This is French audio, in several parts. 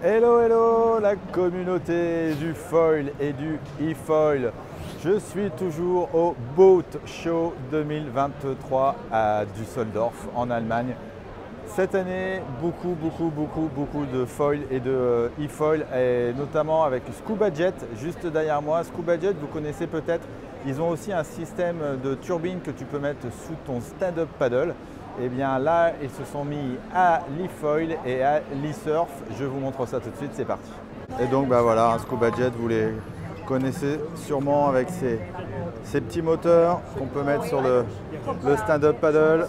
Hello, hello, la communauté du foil et du e-foil. Je suis toujours au Boat Show 2023 à Düsseldorf en Allemagne. Cette année, beaucoup de foil et de e-foil, et notamment avec Scuba Jet juste derrière moi. Scuba Jet, vous connaissez peut-être, ils ont aussi un système de turbine que tu peux mettre sous ton stand-up paddle. Et bien là, ils se sont mis à l'e-foil et à l'e-surf. Je vous montre ça tout de suite, c'est parti. Et donc voilà, un Scuba Jet, vous les connaissez sûrement avec ces petits moteurs qu'on peut mettre sur le stand-up paddle.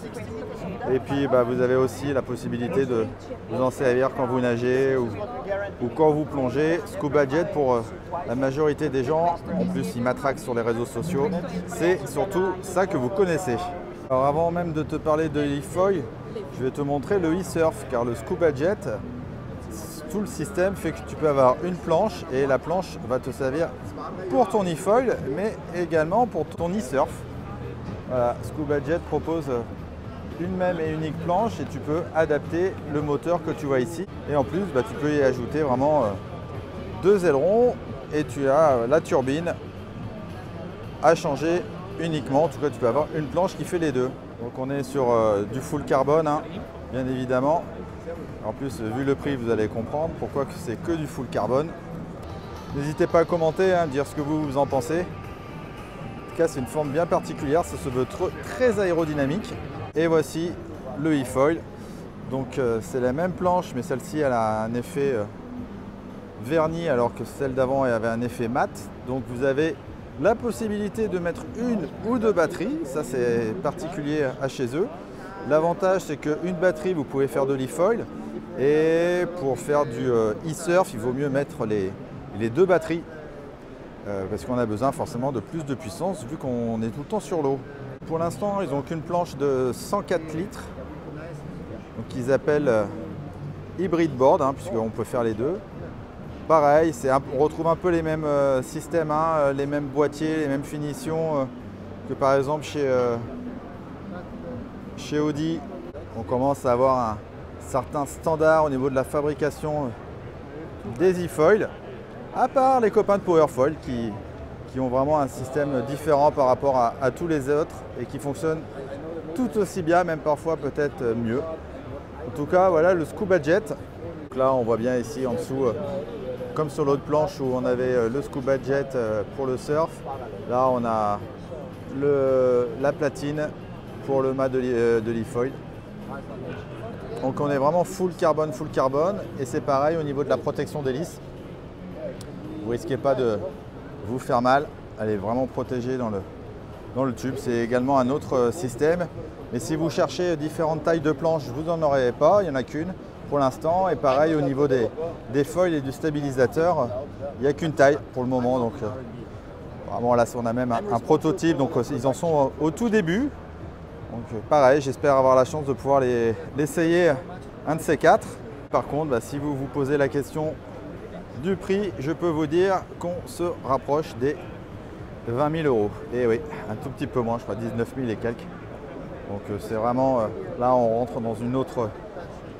Et puis vous avez aussi la possibilité de vous en servir quand vous nagez ou quand vous plongez. Scuba Jet, pour la majorité des gens, en plus ils m'attraquent sur les réseaux sociaux, c'est surtout ça que vous connaissez. Alors avant même de te parler de l'e-foil, je vais te montrer le e-surf, car le Scuba Jet, tout le système fait que tu peux avoir une planche et la planche va te servir pour ton e-foil mais également pour ton e-surf. Voilà, Scuba Jet propose une même et unique planche et tu peux adapter le moteur que tu vois ici. Et en plus, tu peux y ajouter vraiment deux ailerons et tu as la turbine à changer uniquement. En tout cas, tu peux avoir une planche qui fait les deux. Donc on est sur du full carbone, bien évidemment. En plus, vu le prix, vous allez comprendre pourquoi c'est que du full carbone. N'hésitez pas à commenter, dire ce que vous en pensez. En tout cas, c'est une forme bien particulière, ça se veut très aérodynamique. Et voici le e-foil. Donc c'est la même planche, mais celle-ci elle a un effet verni alors que celle d'avant avait un effet mat. Donc vous avez la possibilité de mettre une ou deux batteries, ça c'est particulier à chez eux. L'avantage c'est qu'une batterie vous pouvez faire de l'e-foil et pour faire du e-surf il vaut mieux mettre les deux batteries parce qu'on a besoin forcément de plus de puissance vu qu'on est tout le temps sur l'eau. Pour l'instant ils n'ont qu'une planche de 104 litres, donc ils appellent hybrid board puisqu'on peut faire les deux. Pareil, on retrouve un peu les mêmes systèmes, les mêmes boîtiers, les mêmes finitions que par exemple chez Audi. On commence à avoir un certain standard au niveau de la fabrication des e-foils, à part les copains de Powerfoil qui ont vraiment un système différent par rapport à tous les autres et qui fonctionnent tout aussi bien, même parfois peut-être mieux. En tout cas, voilà le Scuba Jet. Donc là, on voit bien ici en dessous, comme sur l'autre planche où on avait le Scuba Jet pour le surf, là on a la platine pour le mât de l'e-foil. Donc on est vraiment full carbone et c'est pareil au niveau de la protection d'hélice. Vous risquez pas de vous faire mal, elle est vraiment protégée dans le tube. C'est également un autre système, mais si vous cherchez différentes tailles de planches, vous n'en aurez pas, il n'y en a qu'une pour l'instant. Et pareil au niveau des foils et du stabilisateur, il n'y a qu'une taille pour le moment. Donc vraiment là on a même un prototype, donc ils en sont au tout début. Donc pareil, j'espère avoir la chance de pouvoir l'essayer un de ces quatre. Par contre, si vous vous posez la question du prix, je peux vous dire qu'on se rapproche des 20 000 €. Et oui, un tout petit peu moins, je crois 19 000 et quelques. Donc c'est vraiment, là on rentre dans une autre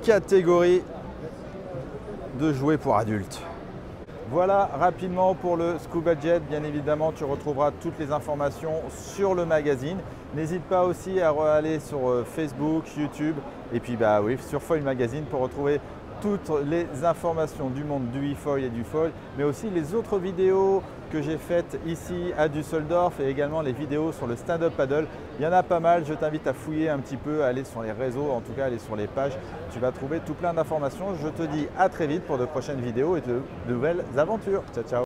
catégorie de jouets pour adultes. Voilà rapidement pour le Scuba Jet. Bien évidemment, tu retrouveras toutes les informations sur le magazine. N'hésite pas aussi à aller sur Facebook, YouTube et puis oui, sur Foil Magazine pour retrouver toutes les informations du monde du e-foil et du foil, mais aussi les autres vidéos que j'ai faites ici à Düsseldorf et également les vidéos sur le stand-up paddle. Il y en a pas mal, je t'invite à fouiller un petit peu, à aller sur les réseaux, en tout cas aller sur les pages. Tu vas trouver tout plein d'informations. Je te dis à très vite pour de prochaines vidéos et de nouvelles aventures. Ciao, ciao!